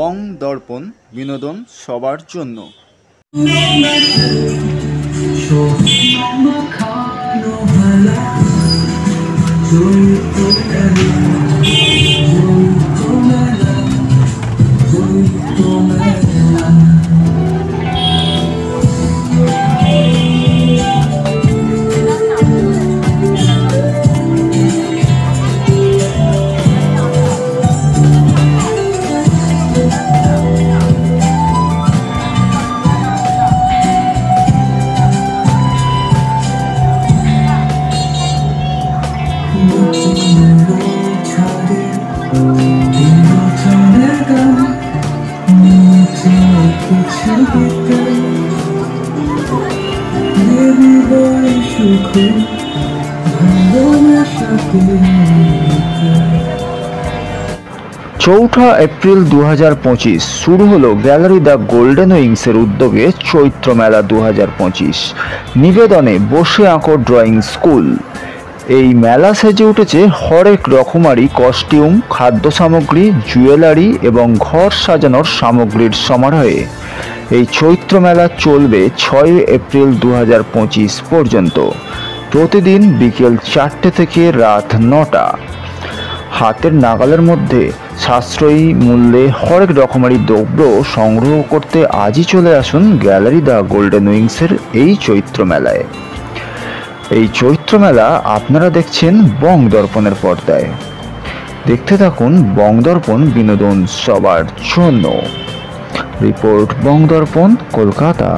বং দর্পণ বিনোদন সবার জন্য। চৌঠা এপ্রিল 2025 শুরু হলো গ্যালারি দ্য গোল্ডেন উইংসের উদ্যোগে চৈত্র মেলা 2025। নিবেদনে বসে আঁকো ড্রয়িং স্কুল। এই মেলা সেজে উঠেছে হরেক রকমারি কস্টিউম, খাদ্য সামগ্রী, জুয়েলারি এবং ঘর সাজানোর সামগ্রীর সমারোহে। এই চৈত্র মেলা চলবে 6 এপ্রিল 2025 পর্যন্ত, প্রতিদিন বিকেল 4টে থেকে রাত 9টা। হাতের নাগালের মধ্যে সাশ্রয়ী মূল্যে হরেক রকমারি দ্রব্য সংগ্রহ করতে আজই চলে আসুন গ্যালারি দ্য গোল্ডেন উইংসের এই চৈত্র মেলায়। এই চৈত্র মেলা আপনারা দেখছেন বং দর্পণের পর্দায়। দেখতে থাকুন বং দর্পণ বিনোদন সবার জন্য। রিপোর্ট বং দর্পণ, কলকাতা।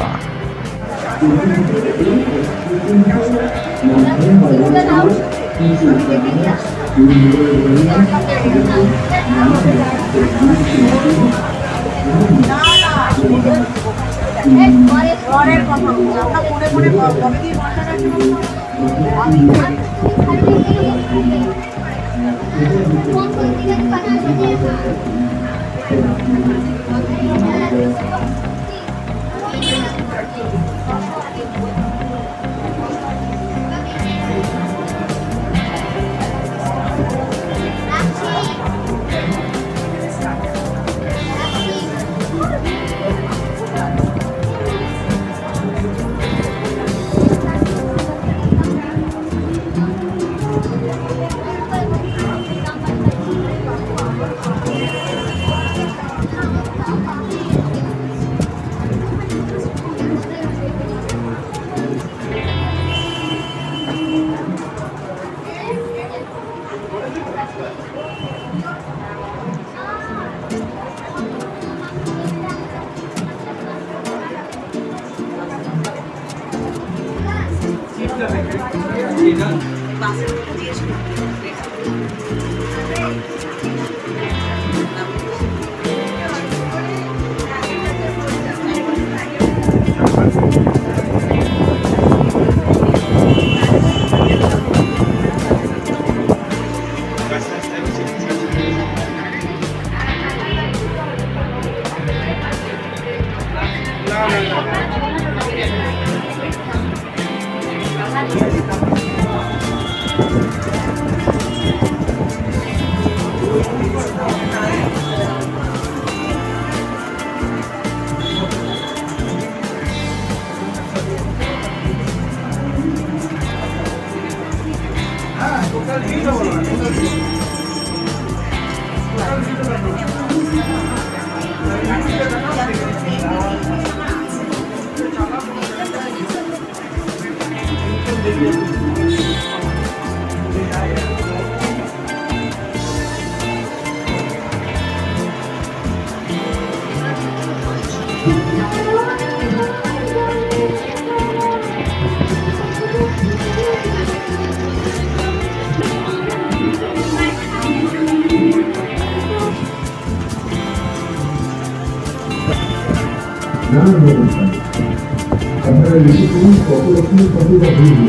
আপনারা বেশি করুন, কত রকমের কতটা ভুল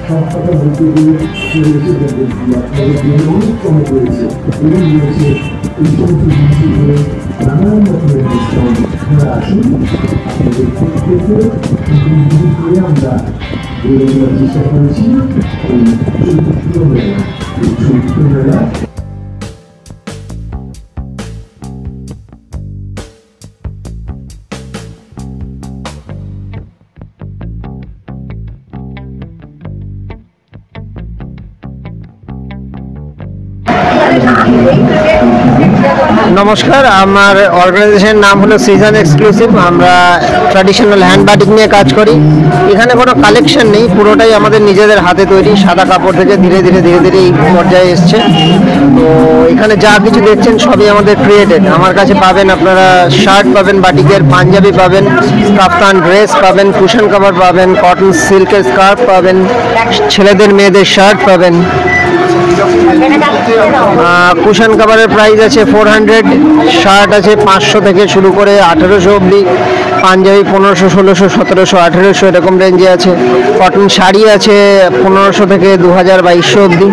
সব কথা বলতে গিয়ে আপনাদের অনেকতম করেছে এবং রয়েছে এই সমস্ত জিনিসের উপরে নানান রকমের ডিসকাউন্ট। আপনারা আসুন, আপনাদের প্রত্যেকে করে আমরা বলে দেওয়ার চেষ্টা করেছি এই চৈত্র মেলা। এই চৈত্র মেলা নমস্কার, আমার অর্গানাইজেশনের নাম হলো সিজন এক্সক্লুসিভ। আমরা ট্র্যাডিশনাল হ্যান্ড বাটিক নিয়ে কাজ করি। এখানে কোনো কালেকশন নেই, পুরোটাই আমাদের নিজেদের হাতে তৈরি। সাদা কাপড় থেকে ধীরে ধীরে এই পর্যায়ে এসছে। তো এখানে যা কিছু দেখছেন সবই আমাদের ক্রিয়েটেড। আমার কাছে পাবেন আপনারা শার্ট পাবেন, বাটিকের পাঞ্জাবি পাবেন, কাপ্তান ড্রেস পাবেন, কুশন কভার পাবেন, কটন সিল্কের স্কার্ফ পাবেন, ছেলেদের মেয়েদের শার্ট পাবেন। কুশন কভারের প্রাইস আছে 400, শার্ট আছে 500 থেকে শুরু করে 1800 অবধি, পাঞ্জাবি 1500, 1600, 1700, 1800 এরকম রেঞ্জে আছে। কটন শাড়ি আছে 1500 থেকে 2000, 2200 অবধি।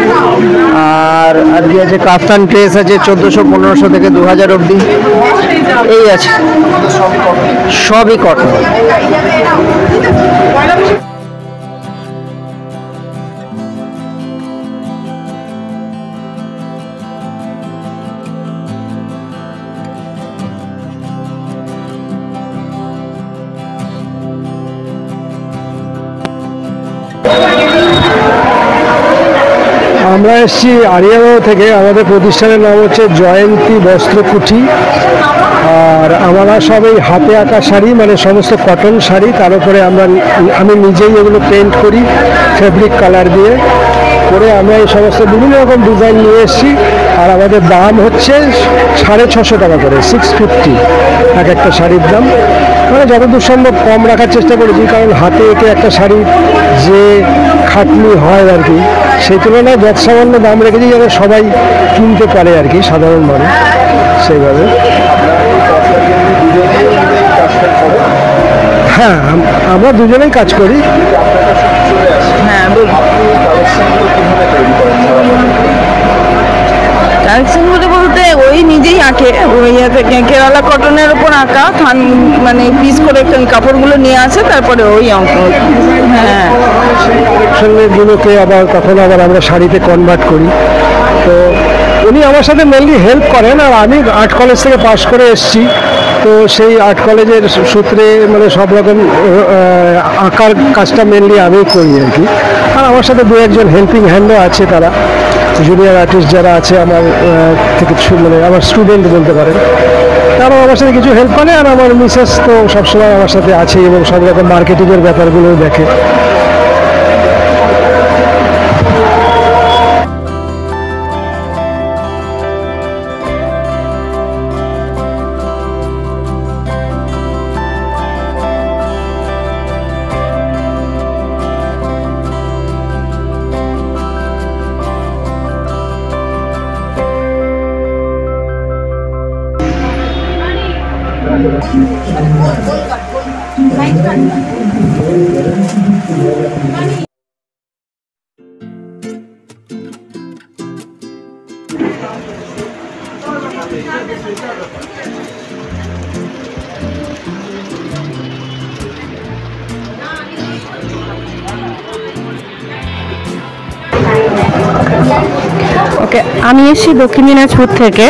আর আজকে আছে কাফতান ড্রেস আছে 1400, 1500 থেকে 2000 অবধি। এই আছে, সবই কটন। আমরা এসেছি আরিয়াগাঁও থেকে। আমাদের প্রতিষ্ঠানের নাম হচ্ছে জয়ন্তী বস্ত্রকুঠি। আর আমরা সব এই হাতে আঁকা শাড়ি, মানে সমস্ত কটন শাড়ি, তার উপরে আমি নিজেই এগুলো পেন্ট করি ফেব্রিক কালার দিয়ে করে। আমরা এই সমস্ত বিভিন্ন রকম ডিজাইন নিয়ে এসেছি। আর আমাদের দাম হচ্ছে 650 টাকা করে, 650 এক একটা শাড়ির দাম। মানে যতদূর সম্ভব কম রাখার চেষ্টা করেছি, কারণ হাতে এঁকে একটা শাড়ি যে খাটনি হয় আর কি, সেই তুলনায় যত সামান্য দাম রেখেছি যেন সবাই কিনতে পারে আর কি, সাধারণ মানুষ সেইভাবে। হ্যাঁ, আমরা দুজনেই কাজ করি। হ্যাঁ, কালেকশনগুলো বলতে ওই নিজেই আঁকে, ওই কেরালা কটনের উপর আঁকা মানে পিস করে কাপড়গুলো নিয়ে আসে, তারপরে ওই অঙ্ক। হ্যাঁ, গুলোকে আবার কখনো আবার আমরা শাড়িতে কনভার্ট করি। তো উনি আমার সাথে মেনলি হেল্প করেন। আর আমি আর্ট কলেজ থেকে পাশ করে এসেছি, তো সেই আর্ট কলেজের সূত্রে মানে সব রকম আঁকার কাজটা মেনলি আমি করি আর কি। আর আমার সাথে দু একজন হেল্পিং হ্যান্ডও আছে, তারা জুনিয়র আর্টিস্ট যারা আছে আমার থেকে, মানে আমার স্টুডেন্ট বলতে পারেন, তারাও আমার সাথে কিছু হেল্প করে। আর আমার মিসেস তো সবসময় আমার সাথে আছে এবং সব রকম মার্কেটিংয়ের ব্যাপারগুলোও দেখে। ওকে, আমি এসেছি দক্ষিণ দিনাজপুর থেকে।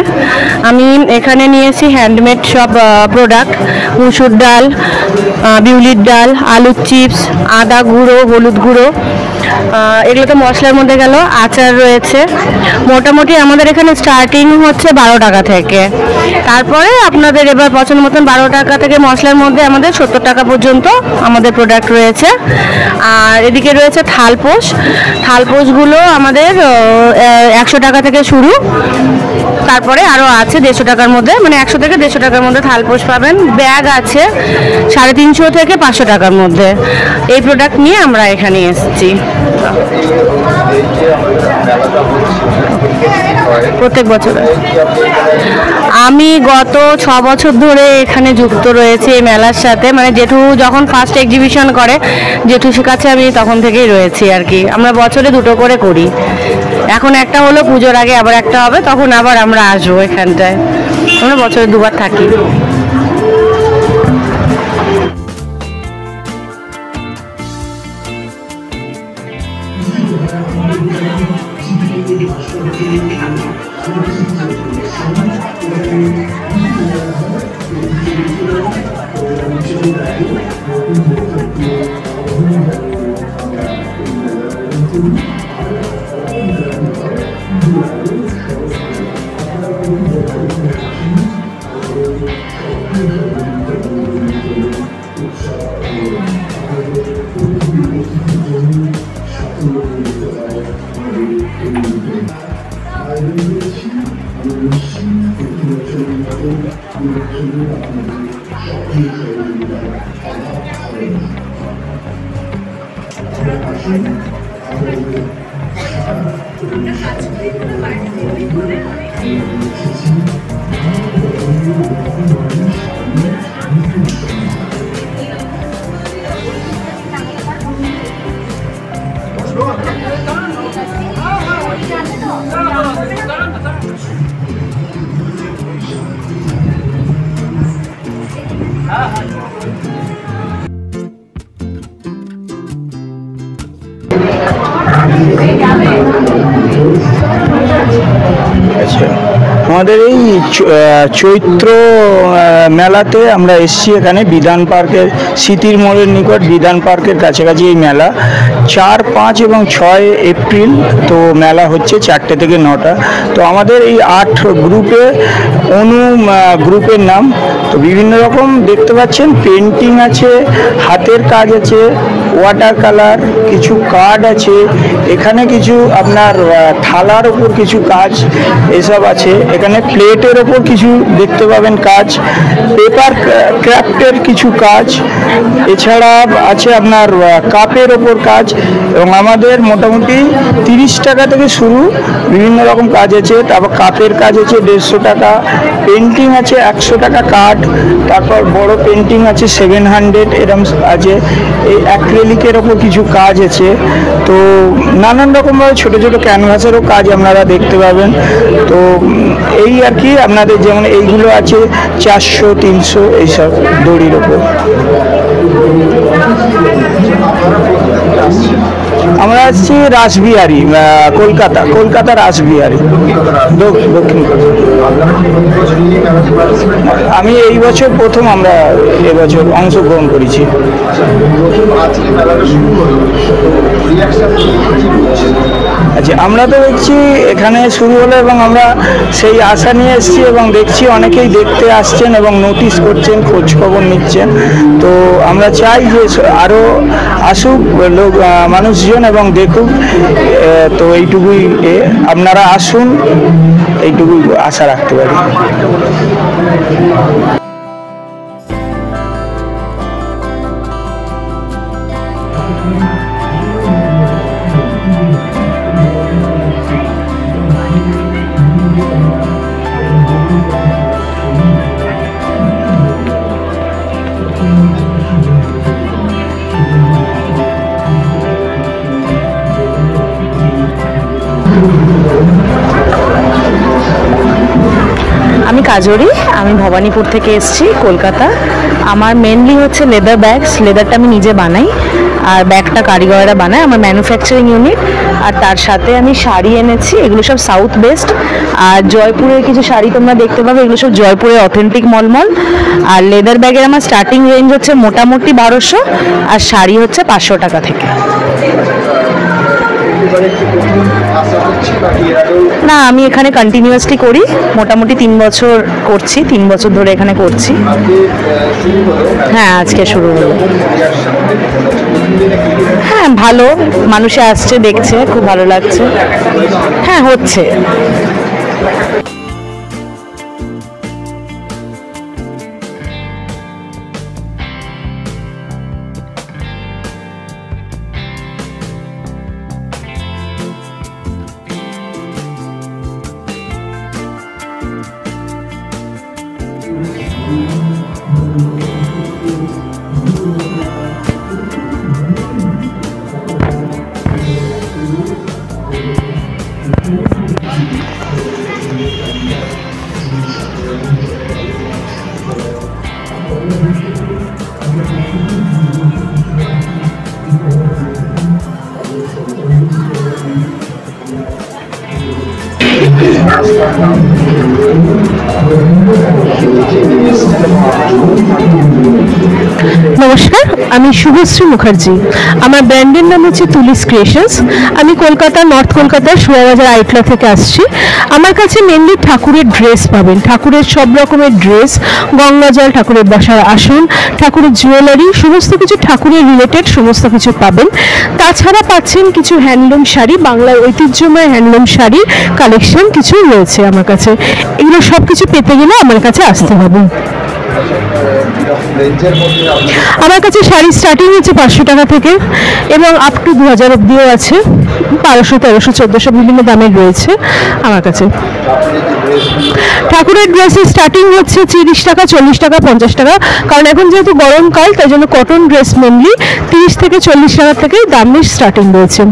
আমি এখানে নিয়ে এসেছি হ্যান্ডমেড সব প্রোডাক্ট, মুসুর ডাল, বিউলির ডাল, আলুর চিপস, আদা গুঁড়ো, হলুদ গুঁড়ো, এগুলো তো মশলার মধ্যে গেল। আচার রয়েছে। মোটামুটি আমাদের এখানে স্টার্টিং হচ্ছে 12 টাকা থেকে, তারপরে আপনাদের এবার পছন্দ মতন 12 টাকা থেকে মশলার মধ্যে আমাদের 70 টাকা পর্যন্ত আমাদের প্রোডাক্ট রয়েছে। আর এদিকে রয়েছে থালপোষ। থালপোষগুলো আমাদের 100 টাকা থেকে শুরু, তারপরে আরও আছে 150 টাকার মধ্যে, মানে 100 থেকে 150 টাকার মধ্যে থালপোষ পাবেন। ব্যাগ আছে 350 থেকে 500 টাকার মধ্যে। এই প্রোডাক্ট নিয়ে আমরা এখানে এসেছি। প্রত্যেক বছর আমি গত 6 বছর ধরে এখানে যুক্ত রয়েছে এই মেলার সাথে। মানে জেঠু যখন ফার্স্ট এক্সিবিশন করে, জেঠুর কাছে আমি তখন থেকেই রয়েছি আর কি। আমরা বছরে 2টো করে করি। এখন একটা হলো, পুজোর আগে আবার একটা হবে, তখন আবার আমরা আসবো এখানটায়। আমরা বছরে 2বার থাকি। আচ্ছা, আমাদের এই চৈত্র মেলাতে আমরা এসেছি এখানে বিধান পার্কের স্মৃতির মোড়ের নিকট বিধান পার্কের কাছাকাছি এই মেলা 4, 5 এবং 6 এপ্রিল তো মেলা হচ্ছে 4টে থেকে 9টা। তো আমাদের এই 8 গ্রুপে গ্রুপের নাম তো বিভিন্ন রকম দেখতে পাচ্ছেন, পেন্টিং আছে, হাতের কাজ আছে, ওয়াটার কালার, কিছু কার্ড আছে, এখানে কিছু আপনার থালার ওপর কিছু কাজ এসব আছে, এখানে প্লেটের ওপর কিছু দেখতে পাবেন কাজ, পেপার ক্রাফটের কিছু কাজ, এছাড়া আছে আপনার কাপের ওপর কাজ, এবং আমাদের মোটামুটি 30 টাকা থেকে শুরু বিভিন্ন রকম কাজ আছে। তারপর কাপের কাজ আছে 150 টাকা, পেন্টিং আছে 100 টাকা কার্ড, তারপর বড় পেন্টিং আছে 700 এরকম আছে, এই অ্যাক্রিলিকের ওপর কিছু কাজ আছে। তো নানান রকমভাবে ছোটো ছোটো ক্যানভাসেরও কাজ আপনারা দেখতে পাবেন। তো এই আর কি, আপনাদের যেমন এইগুলো আছে 400, 300 এইসব দড়ির ওপর। আমরা আসছি রাসবিহারী, কলকাতা রাসবিহারী, দক্ষিণ কলকাতা। আমি এই বছর প্রথম, আমরা এবছর অংশগ্রহণ করেছি। আচ্ছা, আমরা তো দেখছি এখানে শুরু হলো এবং আমরা সেই আশা নিয়ে এসেছি এবং দেখছি অনেকেই দেখতে আসছেন এবং নোটিশ করছেন, খোঁজ খবর নিচ্ছেন। তো আমরা চাই যে আরও আসুক লোক, মানুষজন এবং দেখুক। তো এইটুকুই, আপনারা আসুন, এইটুকুই আশা রাখতে পারি। আমি কাজরি, আমি ভবানীপুর থেকে এসেছি কলকাতা। আমার মেনলি হচ্ছে লেদার ব্যাগস, লেদারটা আমি নিজে বানাই, আর ব্যাগটা কারিগররা বানায়, আমার ম্যানুফ্যাকচারিং ইউনিট। আর তার সাথে আমি শাড়ি এনেছি, এগুলো সব সাউথ বেস্ট। আর জয়পুরের কিছু শাড়ি তোমরা দেখতে পাবে, এগুলো সব জয়পুরের অথেন্টিক মলমল। আর লেদার ব্যাগের আমার স্টার্টিং রেঞ্জ হচ্ছে মোটামুটি 1200, আর শাড়ি হচ্ছে 500 টাকা থেকে। না, আমি এখানে কন্টিনিউয়াসলি করি, মোটামুটি 3 বছর করছি, 3 বছর ধরে এখানে করছি। হ্যাঁ, আজকে শুরু হলো। হ্যাঁ, ভালো, মানুষে আসছে, দেখছে, খুব ভালো লাগছে। হ্যাঁ, হচ্ছে। নমস্কার, আমি শুভশ্রী মুখার্জি। আমার ব্র্যান্ডের নাম হচ্ছে তুলিস ক্রিয়েশনস। আমি কলকাতা, নর্থ কলকাতার সোয়াবাজার আইটলা থেকে আসছি। আমার কাছে মেনলি ঠাকুরের ড্রেস পাবেন, ঠাকুরের সব রকমের ড্রেস, গঙ্গাজল, ঠাকুরের বসার আসন, ঠাকুরের জুয়েলারি, সমস্ত কিছু ঠাকুরের রিলেটেড সমস্ত কিছু পাবেন। তাছাড়া পাচ্ছেন কিছু হ্যান্ডলুম শাড়ি, বাংলার ঐতিহ্যময় হ্যান্ডলুম শাড়ির কালেকশন কিছু রয়েছে আমার কাছে। এগুলো সব কিছু পেতে গেলে আমার কাছে আসতে হবে। আমার কাছে শাড়ি স্টার্টিং হচ্ছে 500 টাকা থেকে এবং আপ টু 2000 অব্দিও আছে। 1200, 1300, 1400 বিভিন্ন দামের রয়েছে আমার কাছে। ঠাকুরের ড্রেসের স্টার্টিং হচ্ছে 30 টাকা, 40 টাকা, 50 টাকা। কারণ এখন যেহেতু গরমকাল, তাই জন্য কটন ড্রেস মেনলি 30 থেকে 40 টাকা থেকে দামের স্টার্টিং রয়েছে।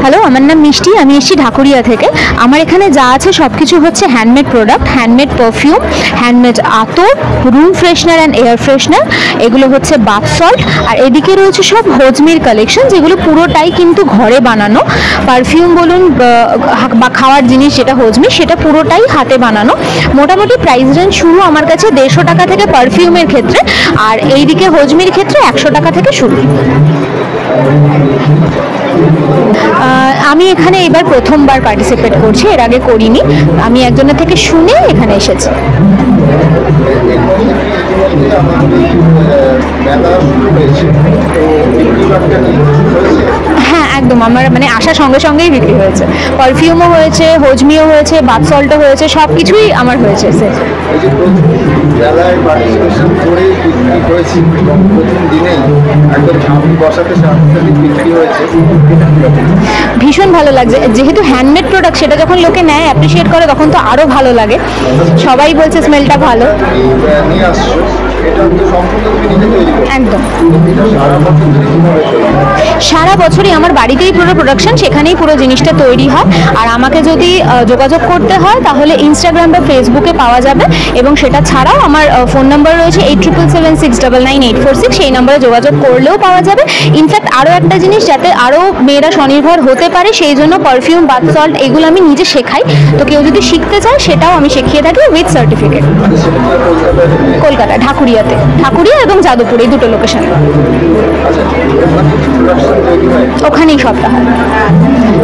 হ্যালো, আমার নাম মিষ্টি, আমি এসেছি ঢাকুরিয়া থেকে। আমার এখানে যা আছে সব কিছু হচ্ছে handmade product, handmade perfume, handmade আতর, room freshener and air freshener, এগুলো হচ্ছে বাথ সল্ট। আর এদিকে রয়েছে সব হোজমির কালেকশন, যেগুলো পুরোটাই কিন্তু ঘরে বানানো। পারফিউম বলুন বা খাওয়ার জিনিস যেটা হোজমি, সেটা পুরোটাই হাতে বানানো। মোটামুটি প্রাইস রেঞ্জ শুরু আমার কাছে 150 টাকা থেকে পারফিউমের ক্ষেত্রে, আর এইদিকে হোজমির ক্ষেত্রে 100 টাকা থেকে শুরু। আমি এখানে এবার প্রথমবার পার্টিসিপেট করছি, এর আগে করিনি। আমি একজনের থেকে শুনে এখানে এসেছি। হ্যাঁ, একদম। আমার মানে আসার সঙ্গে সঙ্গেই বিক্রি হয়েছে। পারফিউমও হয়েছে, হোজমিও হয়েছে, বাথ সল্টও হয়েছে, সব কিছুই আমার হয়েছে। ভীষণ ভালো লাগছে। যেহেতু হ্যান্ডমেড প্রোডাক্ট, সেটা যখন লোকে নেয়, অ্যাপ্রিসিয়েট করে, তখন তো আরো ভালো লাগে। সবাই বলছে স্মেলটা ভালো। একদম। সারা বছরই আমার বাড়িতেই পুরো প্রোডাকশন, সেখানেই পুরো জিনিসটা তৈরি হয়। আর আমাকে যদি যোগাযোগ করতে হয় তাহলে ইনস্টাগ্রাম বা ফেসবুকে পাওয়া যাবে, এবং সেটা ছাড়াও আমার ফোন নাম্বার রয়েছে 8777699846। সেই নাম্বারে যোগাযোগ করলেও পাওয়া যাবে। ইনফ্যাক্ট আরও একটা জিনিস, যাতে আরও মেয়েরা স্বনির্ভর হতে পারে, সেই জন্য পারফিউম, বাথ সল্ট এগুলো আমি নিজে শেখাই। তো কেউ যদি শিখতে চায় সেটাও আমি শিখিয়ে থাকি উইথ সার্টিফিকেট। কলকাতা ঢাকুরিয়াতে, ঢাকুরিয়া এবং যাদবপুর, এই দুটো লোকেশনে। ওখানেই সবটা হয়।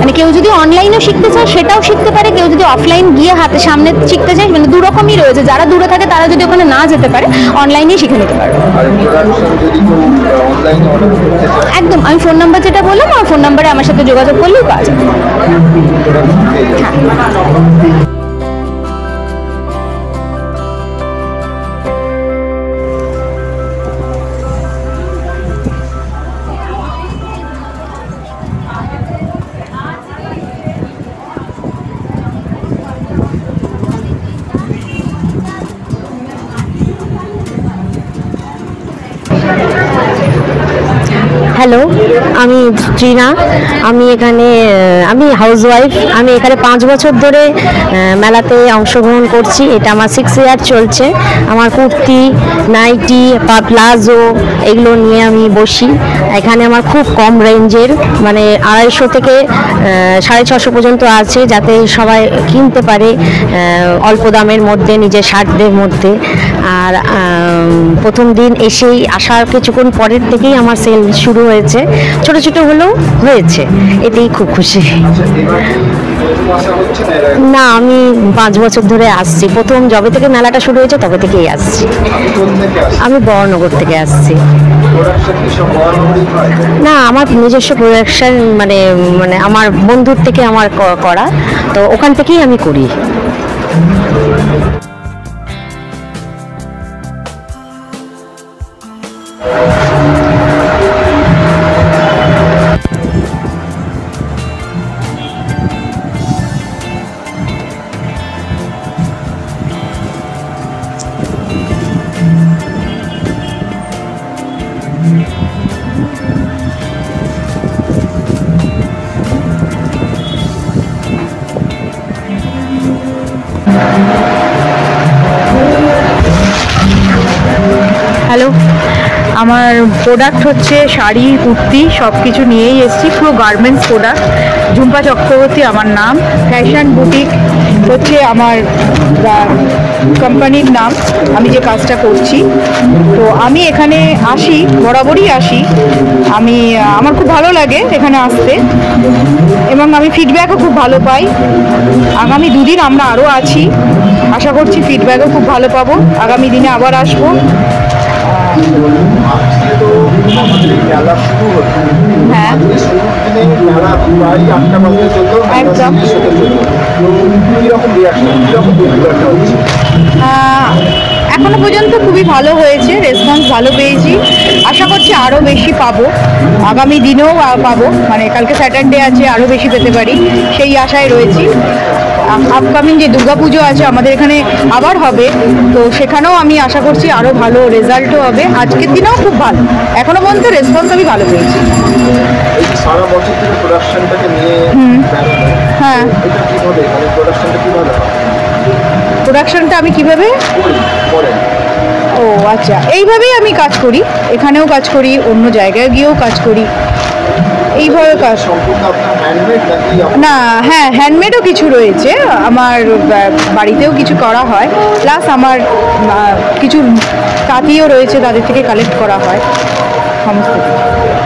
মানে কেউ যদি অনলাইনেও শিখতে চায় সেটাও শিখতে পারে, কেউ যদি অফলাইন গিয়ে হাতে সামনে শিখতে চায়, মানে দু রকমই রয়েছে। যারা দূরে থাকে তারা যদি ওখানে না যেতে পারে, অনলাইনেই শিখে নিতে পারে। একদম। আমি ফোন নাম্বার যেটা বললাম, আমার ফোন নাম্বারে আমার সাথে যোগাযোগ করলেই পাওয়া যাবে। হ্যাঁ। হ্যালো, আমি ট্রিনা। আমি হাউসওয়াইফ। আমি এখানে 5 বছর ধরে মেলাতে অংশগ্রহণ করছি। এটা আমার 6 ইয়ার চলছে। আমার কুর্তি, নাইটি, প্লাজো এগুলো নিয়ে আমি বসি। এখানে আমার খুব কম রেঞ্জের, মানে 250 থেকে 650 পর্যন্ত আছে, যাতে সবাই কিনতে পারে অল্প দামের মধ্যে, নিজের সাধ্যের মধ্যে। আর প্রথম দিন এসেই আসার কিছুক্ষণ পরের থেকেই আমার সেল শুরু হয়েছে। ছোট ছোট হলেও হয়েছে, এতেই খুব খুশি। আসা হচ্ছে না? না, আমি 5 বছর ধরে আসছি। প্রথম যবে থেকে মেলাটা শুরু হয়েছে তবে থেকেই আসছি। আপনি কোন থেকে আসছেন? আমি বড়নগর থেকে আসছি। প্রোডাকশন কি সব বরাবরই হয়? না, আমার নিজস্ব প্রোডাকশন মানে মানে আমার বন্ধুর থেকে আমার করা, তো ওখান থেকেই আমি করি। হ্যালো, আমার প্রোডাক্ট হচ্ছে শাড়ি, কুর্তি সব কিছু নিয়েই এসেছি, পুরো গার্মেন্টস প্রোডাক্ট। ঝুম্পা চক্রবর্তী আমার নাম, ফ্যাশন বুটিক হচ্ছে আমার কোম্পানির নাম, আমি যে কাজটা করছি। তো আমি এখানে আসি, বরাবরই আসি। আমার খুব ভালো লাগে এখানে আসতে এবং আমি ফিডব্যাকও খুব ভালো পাই। আগামী 2 দিন আমরা আরও আছি, আশা করছি ফিডব্যাকও খুব ভালো পাবো। আগামী দিনে আবার আসবো। আজকে তো আমাদের এই মেলা শুরু হচ্ছে। হ্যাঁ, আজকে শুরুর দিনে মেলা প্রায় 8টা বাজতে চলতো, একদম। কিরকম রিয়াকশন, কিরকম ফিডব্যাকটা হচ্ছে? এখনো পর্যন্ত খুবই ভালো হয়েছে, রেসপন্স ভালো পেয়েছি। আশা করছি আরও বেশি পাবো, আগামী দিনেও পাবো, মানে কালকে স্যাটারডে আছে, আরও বেশি পেতে পারি সেই আশায় রয়েছি। আপকামিং যে দুর্গাপুজো আছে আমাদের এখানে আবার হবে, তো সেখানেও আমি আশা করছি আরও ভালো রেজাল্টও হবে। আজকের দিনেও খুব ভালো, এখনো পর্যন্ত রেসপন্স আমি ভালো পেয়েছি। এই সারা বছর থেকে প্রোডাকশনটাকে নিয়ে বেরোনো, হ্যাঁ, এটা কীভাবে, মানে প্রোডাকশনটা কীভাবে হয়? প্রোডাকশনটা আমি কিভাবে করেন? ও আচ্ছা, এইভাবেই আমি কাজ করি, এখানেও কাজ করি, অন্য জায়গায় গিয়েও কাজ করি, এইভাবে কাজ। সম্পূর্ণ আপনার হ্যান্ডমেড নাকি না, হ্যাঁ, হ্যান্ডমেডও কিছু রয়েছে, আমার বাড়িতেও কিছু করা হয়, প্লাস আমার কিছু তাঁতিও রয়েছে, তাদের থেকে কালেক্ট করা হয় সমস্ত কিছু।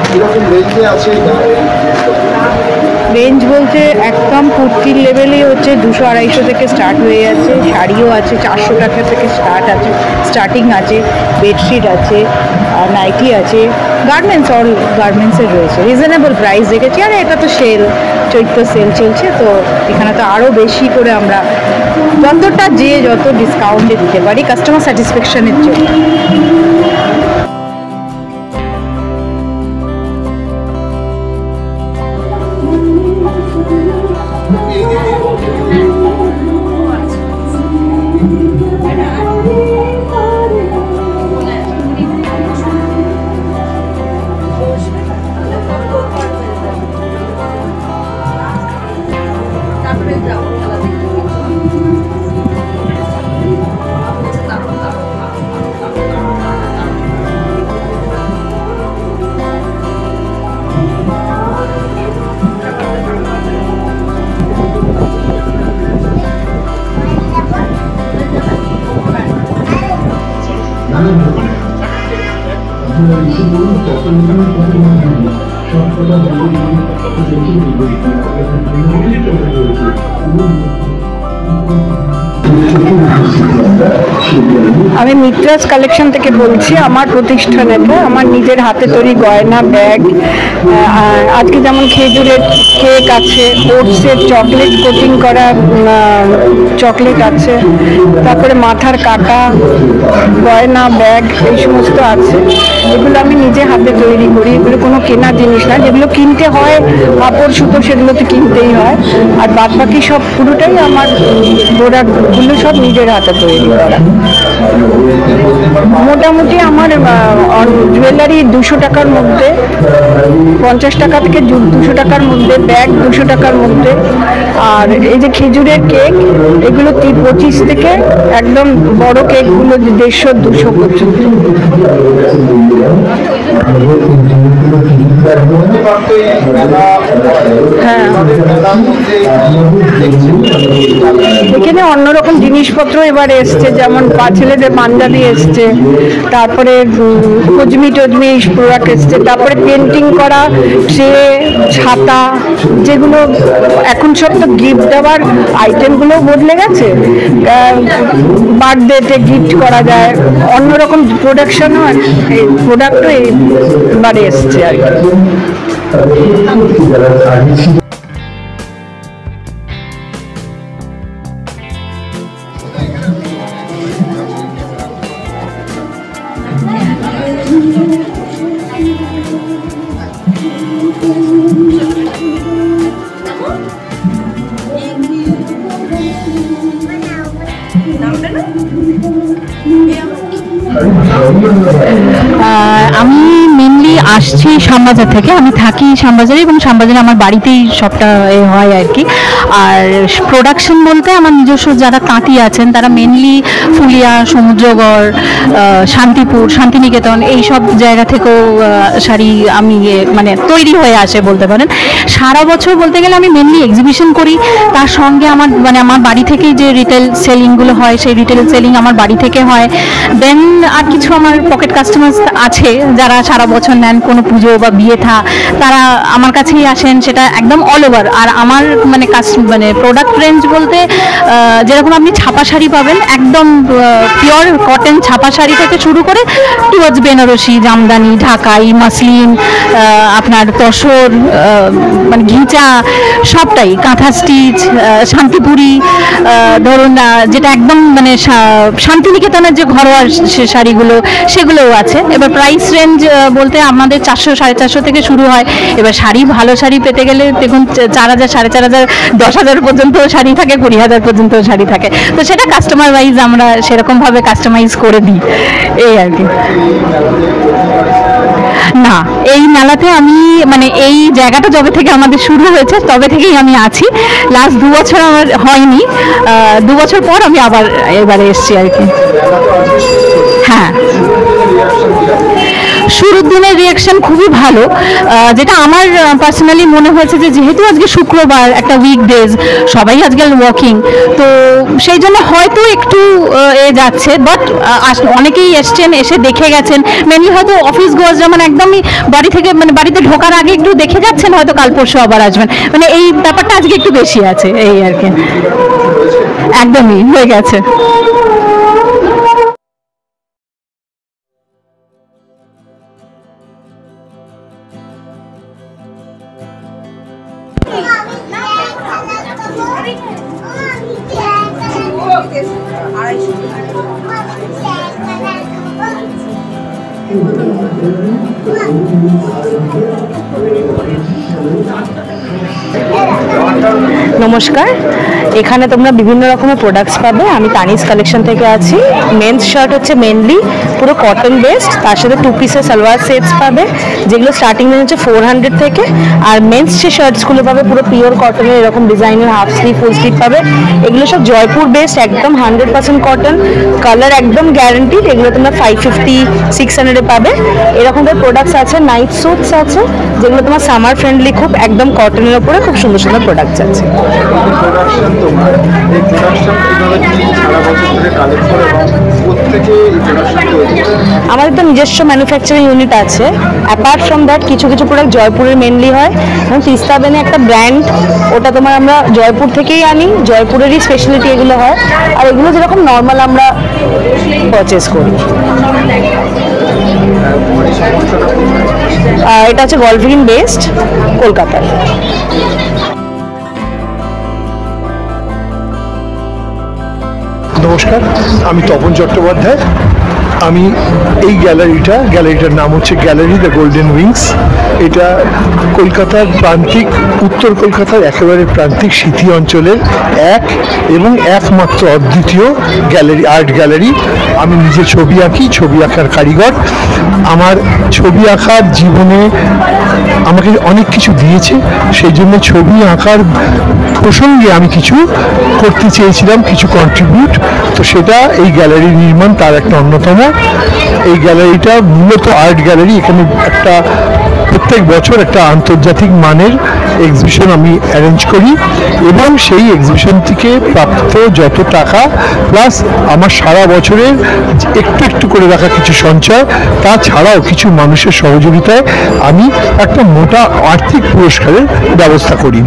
কীরকম রেঞ্জে আছে এটা? রেঞ্জ বলতে একদম কুর্তির লেভেলই হচ্ছে 200-250 থেকে স্টার্ট হয়ে যাচ্ছে, শাড়িও আছে 400 টাকা থেকে স্টার্টিং আছে, বেডশিট আছে, নাইটি আছে, গার্মেন্টস, অল গার্মেন্টসের রয়েছে, রিজনেবল প্রাইস রেখেছি। আর এটা তো চৈত্র সেল চলছে, তো এখানে তো আরও বেশি করে আমরা যত ডিসকাউন্টে দিতে পারি কাস্টমার স্যাটিসফ্যাকশনের জন্য। আমি মিত্রাস কালেকশন থেকে বলছি। আমার প্রতিষ্ঠানেতে আমার নিজের হাতে তৈরি গয়না, ব্যাগ, আজকে যেমন খেজুরের কেক আছে, ওটসের চকলেট কোটিং করা চকলেট আছে, তারপরে মাথার কাটা, গয়না, ব্যাগ, এই সমস্ত আছে। এগুলো আমি নিজে হাতে তৈরি করি, এগুলো কোনো কেনা জিনিস না। যেগুলো কিনতে হয় কাপড় সুতো, সেগুলো তো কিনতেই হয়, আর বাদ বাকি সব পুরোটাই আমার প্রোডাক্টগুলো সব নিজের হাতে তৈরি করা। মোটামুটি আমার জুয়েলারি 200 টাকার মধ্যে, 50 টাকা থেকে 200 টাকার মধ্যে, ব্যাগ 200 টাকার মধ্যে, আর এই যে খেজুরের কেক এগুলো 25 থেকে একদম বড় কেকগুলো 150-200 পর্যন্ত। হ্যাঁ, এখানে অন্যরকম জিনিসপত্র এবার এসছে, যেমন ছেলেদের পাঞ্জাবি এসছে, তারপরে হজমি টজমি প্রোডাক্ট এসছে, তারপরে পেন্টিং করা ট্রে, ছাতা, যেগুলো এখন সব তো গিফট দেওয়ার আইটেমগুলো বদলে গেছে, বার্থডেতে গিফট করা যায়, অন্যরকম প্রোডাকশনও এই প্রোডাক্টও এইবারে এসছে আর কি। আমি মেনলি আসছি শ্যামবাজার থেকে, আমি থাকি শ্যামবাজারে এবং শ্যামবাজারে আমার বাড়িতেই সবটা হয় আর কি। আর প্রোডাকশন বলতে আমার নিজস্ব যারা তাঁতি আছেন তারা মেনলি ফুলিয়া, সমুদ্রগড়, শান্তিপুর, শান্তিনিকেতন এই সব জায়গা থেকেও শাড়ি আমি মানে তৈরি হয়ে আসে বলতে পারেন। সারা বছর বলতে গেলে আমি মেনলি এক্সিবিশন করি, তার সঙ্গে আমার মানে আমার বাড়ি থেকেই যে রিটেল সেলিংগুলো হয় সেই রিটেল সেলিং আমার বাড়ি থেকে হয়। দেন আর কিছু আমার পকেট কাস্টমার আছে যারা সারা বছর নেন, কোনো পুজো বা বিয়ে থা তারা আমার কাছেই আসেন, সেটা একদম অল ওভার। আর আমার মানে মানে প্রোডাক্ট রেঞ্জ বলতে যেরকম আপনি ছাপা শাড়ি পাবেন, একদম পিওর কটন ছাপা শাড়ি থেকে শুরু করে টুয়ার্ডস বেনারসি, জামদানি, ঢাকাই, মাসলিন, আপনার তসর, মানে ঘিচা, সবটাই, কাঁথা স্টিচ, শান্তিপুরি, ধরুন যেটা একদম মানে শান্তিনিকেতনের যে ঘরোয়া শাড়িগুলো সেগুলোও আছে। এবার প্রাইস রেঞ্জ বলতে আমাদের 400-450 থেকে শুরু হয়। এবার শাড়ি, ভালো শাড়ি পেতে গেলে দেখুন 4000, 4500, 10,000 পর্যন্ত শাড়ি থাকে, 20,000 পর্যন্ত শাড়ি থাকে। তো সেটা কাস্টমার ওয়াইজ আমরা সেরকমভাবে কাস্টমাইজ করে দিই, এই আর কি। না, এই মেলাতে আমি মানে এই জায়গাটা যবে থেকে আমাদের শুরু হয়েছে তবে থেকেই আমি আছি। লাস্ট 2 বছর আমার হয়নি, 2 বছর পর আমি আবার এবারে এসেছি আর কি। হ্যাঁ, শুরুর দিনের রিয়াকশন খুবই ভালো, যেটা আমার পার্সোনালি মনে হয়েছে যে যেহেতু আজকে শুক্রবার, একটা উইকডেজ, সবাই আজকাল ওয়ার্কিং, তো সেই জন্য হয়তো একটু যাচ্ছে, বাট অনেকেই এসছেন, এসে দেখে গেছেন। মেনলি হয়তো অফিস গোয়ার্সরা মানে একদমই বাড়ি থেকে মানে বাড়িতে ঢোকার আগে একটু দেখে যাচ্ছেন, হয়তো কাল পরশু আবার আসবেন, মানে এই ব্যাপারটা আজকে একটু বেশি আছে, এই আর কি। একদমই হয়ে গেছে। নমস্কার, এখানে তোমরা বিভিন্ন রকমের প্রোডাক্টস পাবে। আমি তানিস কালেকশন থেকে আছি। মেন্স শার্ট হচ্ছে মেনলি পুরো কটন বেসড, তার সাথে 2 পিসের সালোয়ার সেটস পাবে, যেগুলো স্টার্টিং রেঞ্জ হচ্ছে 400 থেকে। আর মেন্স যে শার্টসগুলো পাবে পুরো পিওর কটনের, এরকম ডিজাইনের হাফ স্লিভ, ফুল স্লিভ পাবে। এগুলো সব জয়পুর বেসড, একদম 100% কটন, কালার একদম গ্যারান্টিড। এগুলো তোমরা 550-600 পাবে। এরকমদের প্রোডাক্টস আছে, নাইট স্যুটস আছে, যেগুলো তোমার সামার ফ্রেন্ডলি, খুব একদম কটনের ওপরে খুব সুন্দর সুন্দর প্রোডাক্টস আছে। আমাদের তো নিজস্ব ম্যানুফ্যাকচারিং ইউনিট আছে। অ্যাপার্ট ফ্রম দ্যাট কিছু কিছু প্রোডাক্ট জয়পুরের মেনলি হয়, এবং তিস্তা বেনে একটা ব্র্যান্ড, ওটা তোমার আমরা জয়পুর থেকেই আনি, জয়পুরেরই স্পেশালিটি এগুলো হয়। আর এগুলো যেরকম নর্মাল আমরা পারচেস করি। এটা হচ্ছে গলফিন বেসড, কলকাতায়। নমস্কার, আমি তপন চট্টোপাধ্যায়। আমি এই গ্যালারিটার নাম হচ্ছে গ্যালারি দ্য গোল্ডেন উইংস। এটা কলকাতার প্রান্তিক, উত্তর কলকাতার একেবারে প্রান্তিক সিথি অঞ্চলের একমাত্র অদ্বিতীয় গ্যালারি, আর্ট গ্যালারি। আমি নিজে ছবি আঁকি, ছবি আঁকার কারিগর। আমার ছবি আঁকার জীবনে আমাকে অনেক কিছু দিয়েছে, সেই জন্য ছবি আঁকার প্রসঙ্গে আমি কিছু করতে চেয়েছিলাম, কিছু কন্ট্রিবিউট, তো সেটা এই গ্যালারি নির্মাণ তার একটা অন্যতম। এই গ্যালারিটা মূলত আর্ট গ্যালারি। এখানে একটা প্রত্যেক বছর একটা আন্তর্জাতিক মানের এক্সিবিশন আমি অ্যারেঞ্জ করি এবং সেই এক্সিবিশন থেকে প্রাপ্ত যত টাকা প্লাস আমার সারা বছরের একটু একটু করে রাখা কিছু সঞ্চয়, তাছাড়াও কিছু মানুষের সহযোগিতায় আমি একটা মোটা আর্থিক পুরস্কারের ব্যবস্থা করি।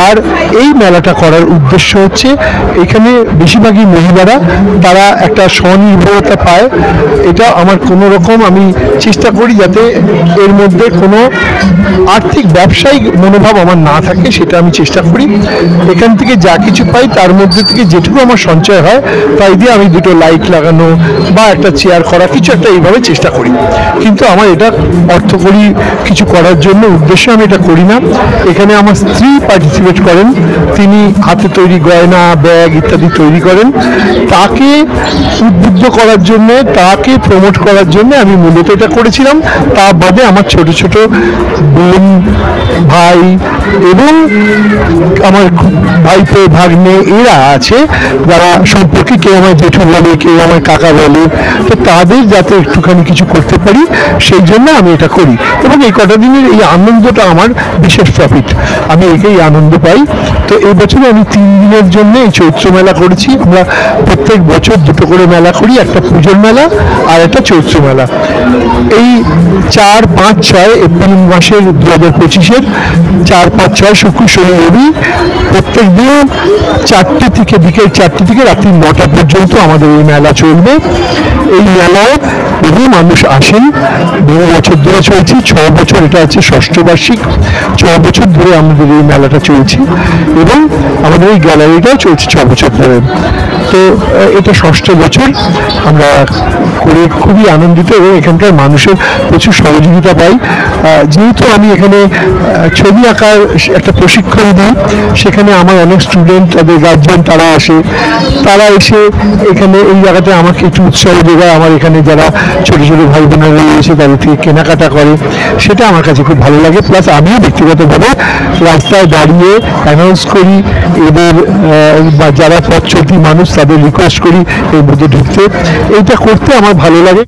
আর এই মেলাটা করার উদ্দেশ্য হচ্ছে এখানে বেশিরভাগই মহিলারা তারা একটা স্বনির্ভরতা পায়। এটা আমার কোনো রকম আমি চেষ্টা করি যাতে এর মধ্যে কোনো আর্থিক ব্যবসায়িক মনোভাব আমার না থাকে, সেটা আমি চেষ্টা করি। এখান থেকে যা কিছু পাই তার মধ্যে থেকে যেটুকু আমার সঞ্চয় হয় তাই দিয়ে আমি দুটো লাইট লাগানো বা একটা চেয়ার করা কিছু একটা এইভাবে চেষ্টা করি। কিন্তু আমার এটা অর্থকরী কিছু করার জন্য উদ্দেশ্যে আমি এটা করি না। এখানে আমার স্ত্রী পার্টিসিপেট করেন, তিনি হাতে তৈরি গয়না ব্যাগ ইত্যাদি তৈরি করেন। তাকে উদ্বুদ্ধ করার জন্য, তাকে প্রমোট করার জন্য আমি মূলত এটা করেছিলাম। তা বাদে আমার ছোট ছোট বোন ভাই এবং আমার ভাইপো ভাগ্নে এরা আছে যারা সম্পর্কে কেউ আমার জেঠু বলে কেউ আমার কাকা বলে, তো তাদের যাতে একটুখানি কিছু করতে পারি সেই জন্য আমি এটা করি। এবং এই কটা দিনের এই আনন্দটা আমার বিশেষ প্রফিট, আমি একেই আনন্দ পাই। তো এই বছরে আমি 3 দিনের জন্য এই চৈত্র মেলা করেছি। আমরা প্রত্যেক বছর দুটো করে মেলা করি, একটা পুজোর মেলা আর একটা চৈত্র মেলা। এই 4, 5, 6 এপ্রিল মাসের 2025-এর 4, 5, 6 শুক্র শনি রবি প্রত্যেক দিন 4টে থেকে বিকেল 4টে থেকে রাত্রি 9টা পর্যন্ত আমাদের এই মেলা চলবে। এই মেলায় বহু মানুষ আসেন, বহু বছর ধরে চলছে, 6 বছর, এটা হচ্ছে 6ষ্ঠ বার্ষিক। 6 বছর ধরে আমাদের এই মেলাটা চলছে এবং আমাদের এই গ্যালারিটাও চলছে 6 বছর ধরে। তো এটা 6ষ্ঠ বছর আমরা করে খুবই আনন্দিত এবং এখানকার মানুষের প্রচুর সহযোগিতা পাই। যেহেতু আমি এখানে ছবি আঁকার একটা প্রশিক্ষণ দিই, সেখানে আমার অনেক স্টুডেন্ট তাদের গার্জিয়ান তারা আসে, তারা এসে এখানে এই জায়গাতে আমাকে একটু উৎসাহ যোগায়। আমার এখানে যারা ছোটো ছোটো ভাই বোনেরা রয়েছে তাদের থেকে কেনাকাটা করে, সেটা আমার কাছে খুব ভালো লাগে। প্লাস আমিও ব্যক্তিগতভাবে রাস্তায় দাঁড়িয়ে অ্যানাউন্স করি এদের বা যারা পথ চলতি মানুষ তাদের রিকোয়েস্ট করি এর মধ্যে ঢুকতে। এইটা করতে আমার ভালো লাগে।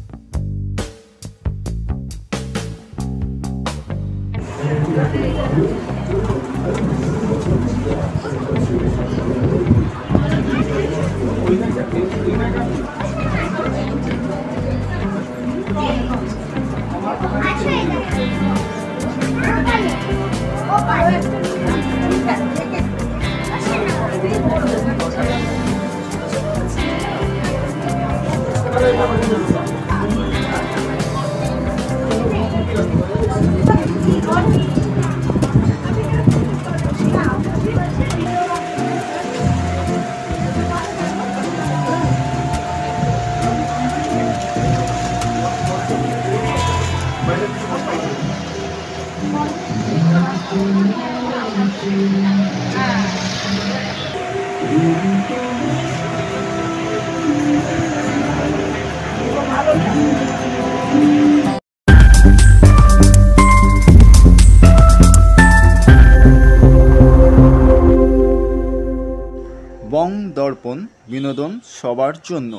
বং দর্পণ, বিনোদন সবার জন্য।